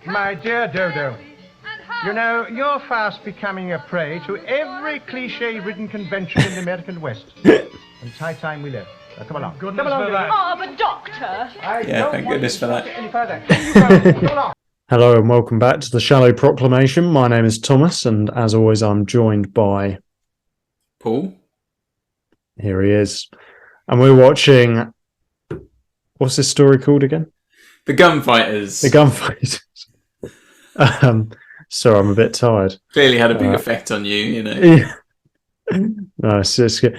My dear Dodo, you know, you're fast becoming a prey to every cliche-ridden convention in the American West. It's high time we left. Come along. Come along, Dodo. Oh, but Doctor! Yeah, thank goodness for that. Any further. Can you go? Come along. Hello and welcome back to the Shallow Proclamation. My name is Thomas, and as always, I'm joined by Paul. Here he is, and we're watching. What's this story called again? The Gunfighters. The Gunfighters. Sorry, I'm a bit tired. Clearly had a big effect on you, you know. Yeah. No, it's good.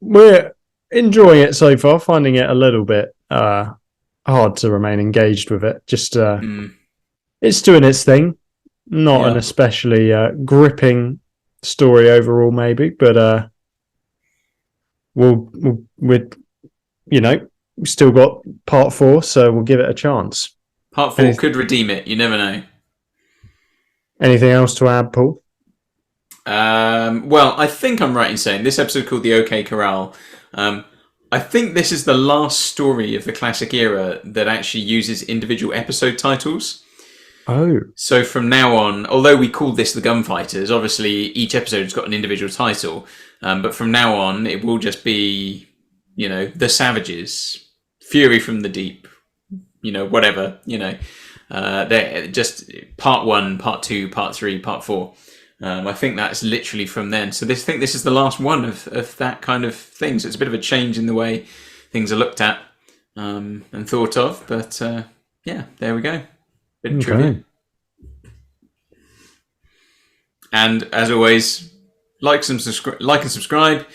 We're enjoying it so far, finding it a little bit hard to remain engaged with it. Just it's doing its thing. Not an especially gripping story overall, maybe, but we've still got part 4, so we'll give it a chance. Part 4 could redeem it. You never know. Anything else to add, Paul? Well, I think I'm right in saying this episode called the OK Corral. I think this is the last story of the classic era that actually uses individual episode titles. Oh. So from now on, although we called this the Gunfighters, obviously each episode's got an individual title. But from now on, it will just be, The Savages, Fury from the Deep, whatever, they're just part 1, part 2, part 3, part 4. I think that's literally from then. So I think this is the last one of that kind of thing. So it's a bit of a change in the way things are looked at and thought of. But there we go. Bit of trivia. And as always, like and subscribe,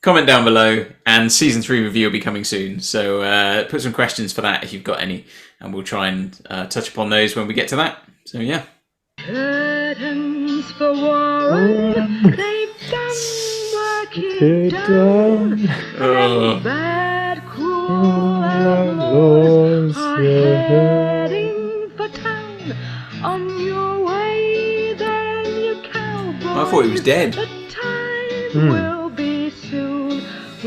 comment down below, and season 3 review will be coming soon. So put some questions for that if you've got any, and we'll try and touch upon those when we get to that. So yeah. Curtains for Warren, they've done work it down. Oh. Bad, cruel outlaws are heading for town. On your way, then you cowboys. I thought he was dead. The time will be soon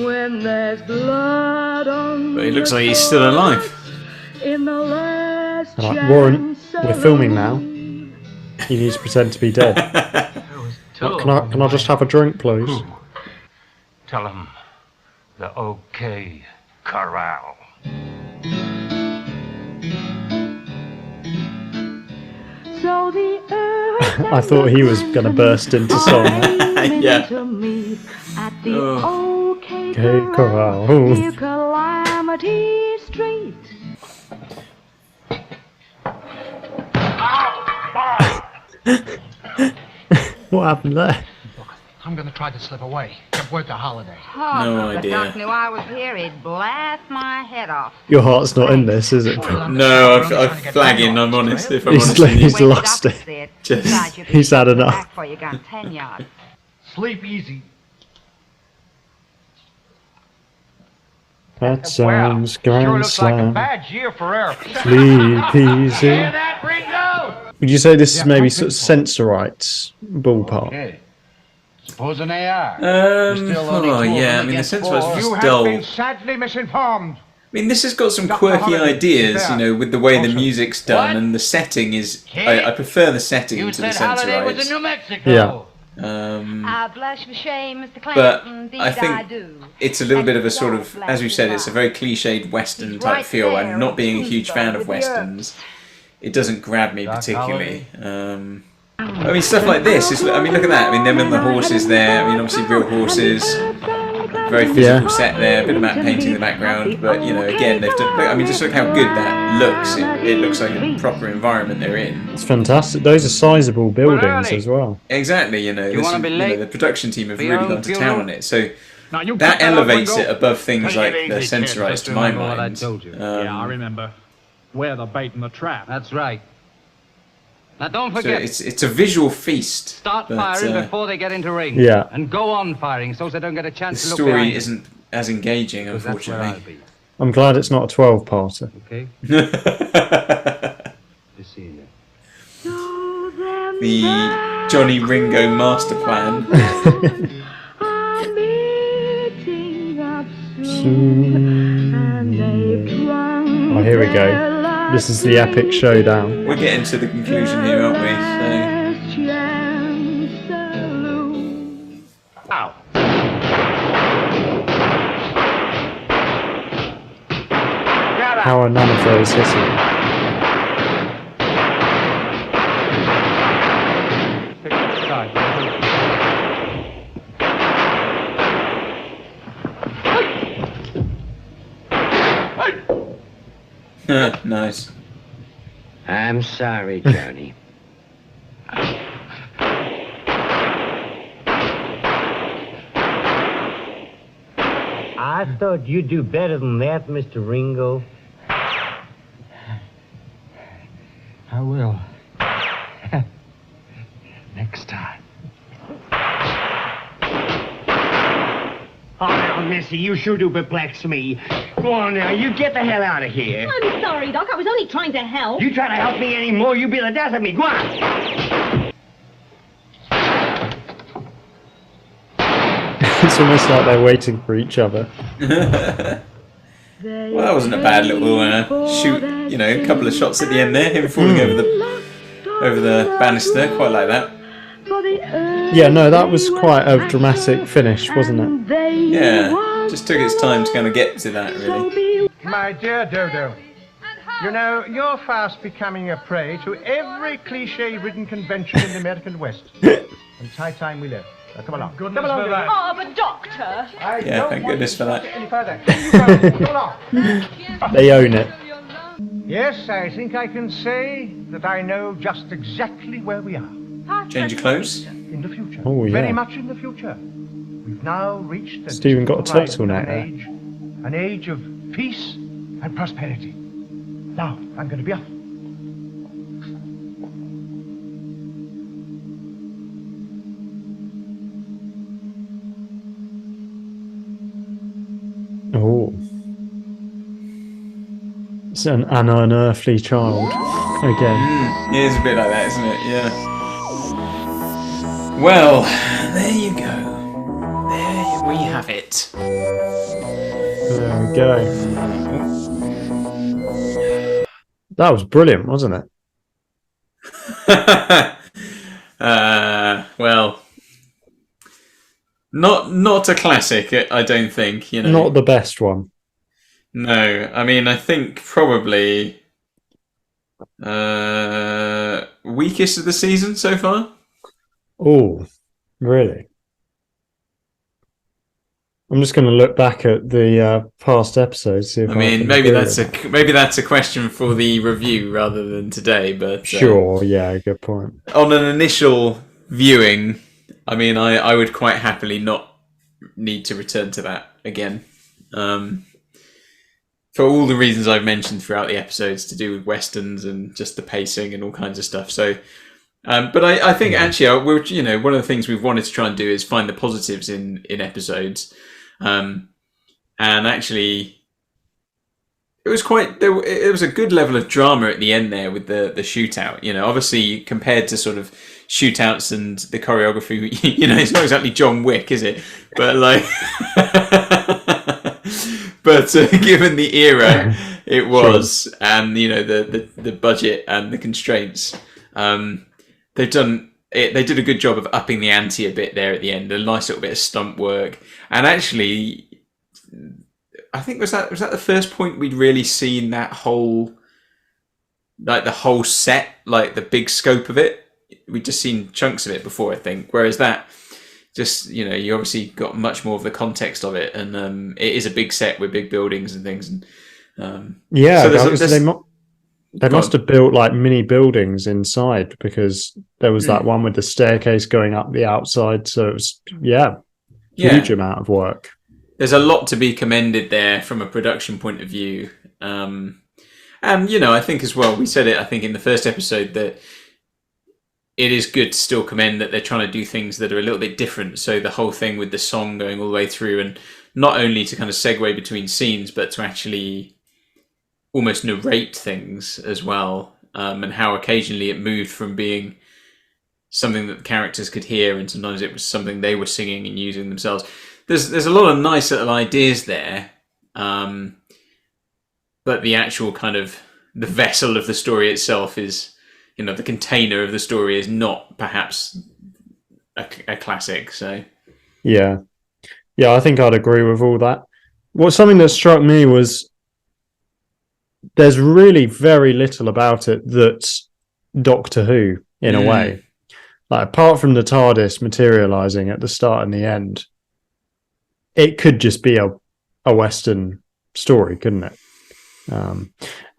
when there's blood on. But he looks like he's still alive. In the last Warren, we're filming now. You need to pretend to be dead. Can I just have a drink, please? Tell him the OK Corral. So the earth I thought he was going to burst into song. Yeah. At the OK Corral. near Calamity Street. What happened there? I'm going to try to slip away. Get word to Holiday. Oh, No if the idea. doc knew I was here, he'd blast my head off. Your heart's not in this, is it? No, I'm flagging, I'm honest, if I'm honest with you. He's When the lost doctor it. said, Just- "God, you'll be he's had back enough. before you got 10 yards." Sleep easy. That sounds grand Sure looks like a slam. bad year for air. Sleep easy. Hear that, Ringo? Would you say this is maybe sort of Sensorites ballpark? Okay. Supposing they are. Oh yeah, I mean the sense was You just have dull. been sadly misinformed. I mean, this has got some Dr. quirky Holiday, ideas, there. with the way the Also- music's done What? and the setting is. Okay. I prefer the setting You to the said Holiday was in Sensorites. New Mexico. Yeah. I blush for shame, Mr. Clamp. But Indeed, I think do. it's a little bit of a And sort God of, bless as you his said, it's a heart. very cliched Western He's type right feel, there and not in being a huge fan of Tombstone with the Westerns, it doesn't grab me Doc particularly. I mean, stuff like this is. I mean, look at that. I mean, them and the horses there. I mean, obviously real horses. Very physical set there. A bit of matte painting in the background, but again, they've done. I mean, just look how good that looks. It looks like a proper environment they're in. It's fantastic. Those are sizable buildings early. as well. Exactly. You wanna be late the production team have for really your gone to funeral? town on it. So Now you that cut up elevates and it go. above things Take like it the easy, kid. Sensorites Just to my remember what I mind. told you. Yeah, I remember. We're the bait in the trap. That's right. Now don't So forget, it's a visual feast. start but, firing before they get into range. Yeah. And go on firing so they don't get a the chance to look behind story you. isn't as engaging, 'Cause that's where I'll unfortunately. be. I'm glad it's not a 12-parter. Okay? To see you. So then The Johnny Ringo master plan. are meeting up soon, and they've drunk Oh, here we go. their This is the epic showdown. We're getting to the conclusion here, aren't we? Ow. How are none of those hitting? Nice. I'm sorry, Johnny. I thought you'd do better than that, Mr. Ringo. I will. Next time. Oh, now, Missy, you sure do perplex me. Go on now, you get the hell out of here. I'm sorry, Doc. I was only trying to help. You try to help me anymore, you'll be the death of me. Go on. It's almost like they're waiting for each other. Well, that wasn't a bad little shoot. You know, a couple of shots at the end there. Him falling over the banister. Quite like that. Yeah, no, that was quite a dramatic finish, wasn't it? Yeah, just took its time to kind of get to that, really. My dear Dodo, you know, you're fast becoming a prey to every cliche-ridden convention in the American West. It's high time we left. Now, come along. Come along, Dodo. Oh, but Doctor. Yeah, thank goodness for that. Any further. Come along. They own it. Yes, I think I can say that I know just exactly where we are. Change your clothes. In the future. Oh, yeah. Very much in the future. We've now reached the Stephen got a distant turtleneck horizon of an age of peace and prosperity. Now, I'm going to be off. Oh. It's an unearthly child. Again. Yeah, it's a bit like that, isn't it? Yeah. Well, there you go. There we have it. There we go. That was brilliant, wasn't it? Well, not a classic, I don't think. You know, Not the best one. No, I mean, I think probably weakest of the season so far. Oh, really? I'm just going to look back at the past episodes. See if I mean, can maybe agree that's with maybe that's a question for the review rather than today. But Sure, yeah, good point. on an initial viewing, I mean, I would quite happily not need to return to that again. For all the reasons I've mentioned throughout the episodes to do with westerns and just the pacing and all kinds of stuff. So, but I think actually, we're, you know, one of the things we've wanted to try and do is find the positives in episodes. And actually, it was it was a good level of drama at the end there with the shootout. You know, obviously compared to sort of shootouts and the choreography, you know, it's not exactly John Wick, is it? But like, but given the era it was, sure. And you know the budget and the constraints, they did a good job of upping the ante a bit there at the end. A nice little bit of stunt work, and actually, I think was that the first point we'd really seen that whole, like the whole set, like the big scope of it. We'd just seen chunks of it before, I think. Whereas that, just, you know, you obviously got much more of the context of it, and it is a big set with big buildings and things. And yeah, so they must have built like mini buildings inside, because there was that one with the staircase going up the outside. So it was huge amount of work. There's a lot to be commended there from a production point of view. And, you know, I think as well, we said it, I think in the first episode, that it is good to still commend that they're trying to do things that are a little bit different. So the whole thing with the song going all the way through, and not only to kind of segue between scenes, but to actually almost narrate things as well. And how occasionally it moved from being something that the characters could hear, and sometimes it was something they were singing and using themselves. There's a lot of nice little ideas there, but the actual kind of the vessel of the story itself is, the container of the story is not perhaps a classic. So yeah, I think I'd agree with all that. Something that struck me was there's really very little about it that's Doctor Who in a way. Like, apart from the TARDIS materializing at the start and the end, it could just be a Western story, couldn't it? And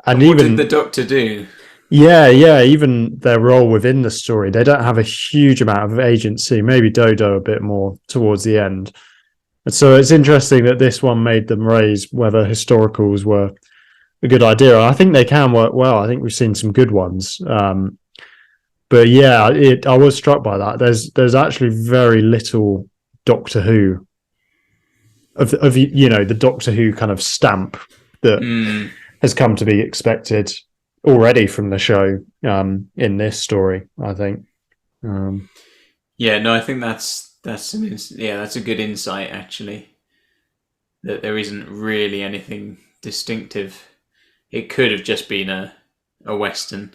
what even did the Doctor do? Yeah, even their role within the story, they don't have a huge amount of agency. Maybe Dodo a bit more towards the end. And so it's interesting that this one made them raise whether historicals were a good idea. I think they can work well. I think we've seen some good ones. But yeah, I was struck by that. There's actually very little Doctor Who of the Doctor Who kind of stamp that has come to be expected already from the show in this story, I think. I think that's a good insight, actually. That there isn't really anything distinctive. It could have just been a Western.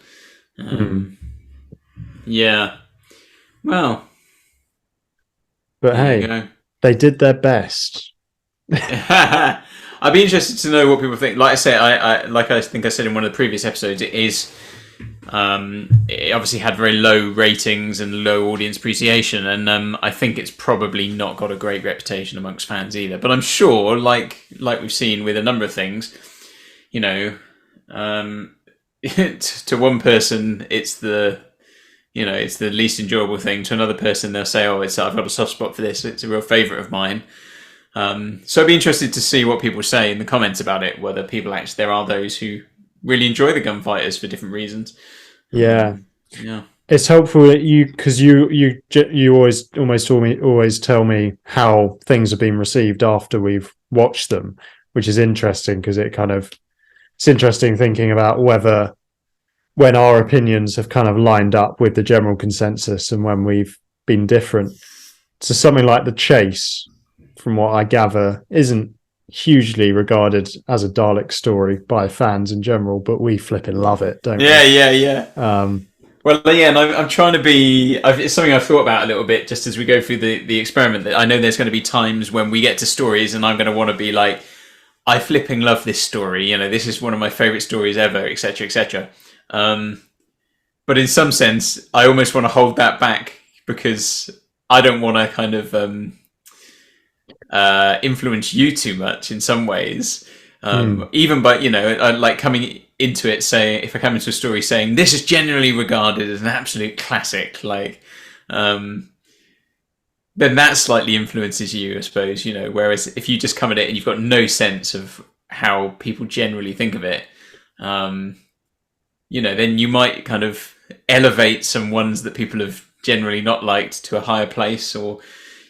Yeah. Well. But hey, they did their best. I'd be interested to know what people think. Like I say, I think I said in one of the previous episodes, it is. It obviously had very low ratings and low audience appreciation, and I think it's probably not got a great reputation amongst fans either. But I'm sure, like we've seen with a number of things, to one person it's the least enjoyable thing. To another person, they'll say, "Oh, I've got a soft spot for this. It's a real favourite of mine." So I'd be interested to see what people say in the comments about it. Whether people there are those who really enjoy the Gunfighters for different reasons. Yeah. Yeah. It's helpful that because you always tell me how things have been received after we've watched them, which is interesting because it's interesting thinking about when our opinions have kind of lined up with the general consensus and when we've been different. So something like The Chase, from what I gather, isn't hugely regarded as a Dalek story by fans in general, but we flipping love it, don't we? Yeah. And I'm trying to be. It's something I've thought about a little bit just as we go through the experiment. That I know there's going to be times when we get to stories, and I'm going to want to be like, I flipping love this story. This is one of my favorite stories ever, etc., etc. But in some sense, I almost want to hold that back because I don't want to kind of influence you too much in some ways. Even by like coming into it, saying, if I come into a story saying this is generally regarded as an absolute classic, then that slightly influences you, I suppose. Whereas if you just come at it and you've got no sense of how people generally think of it, then you might kind of elevate some ones that people have generally not liked to a higher place, or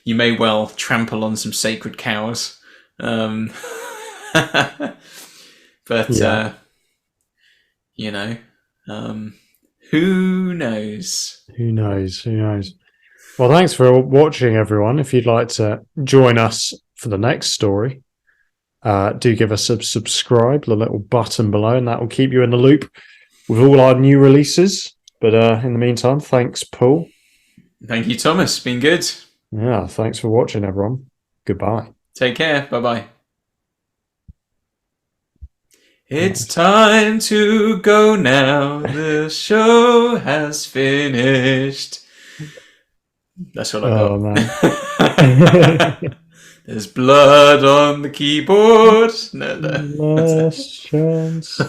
you may well trample on some sacred cows. But who knows? Who knows? Well, thanks for watching, everyone. If you'd like to join us for the next story, do give us a subscribe, the little button below, and that will keep you in the loop with all our new releases. But in the meantime, thanks, Paul. Thank you, Thomas. Been good. Yeah, thanks for watching, everyone. Goodbye. Take care. Bye-bye. It's time to go now. The show has finished. That's what I got. Oh, man. There's blood on the keyboard. No. Last chance.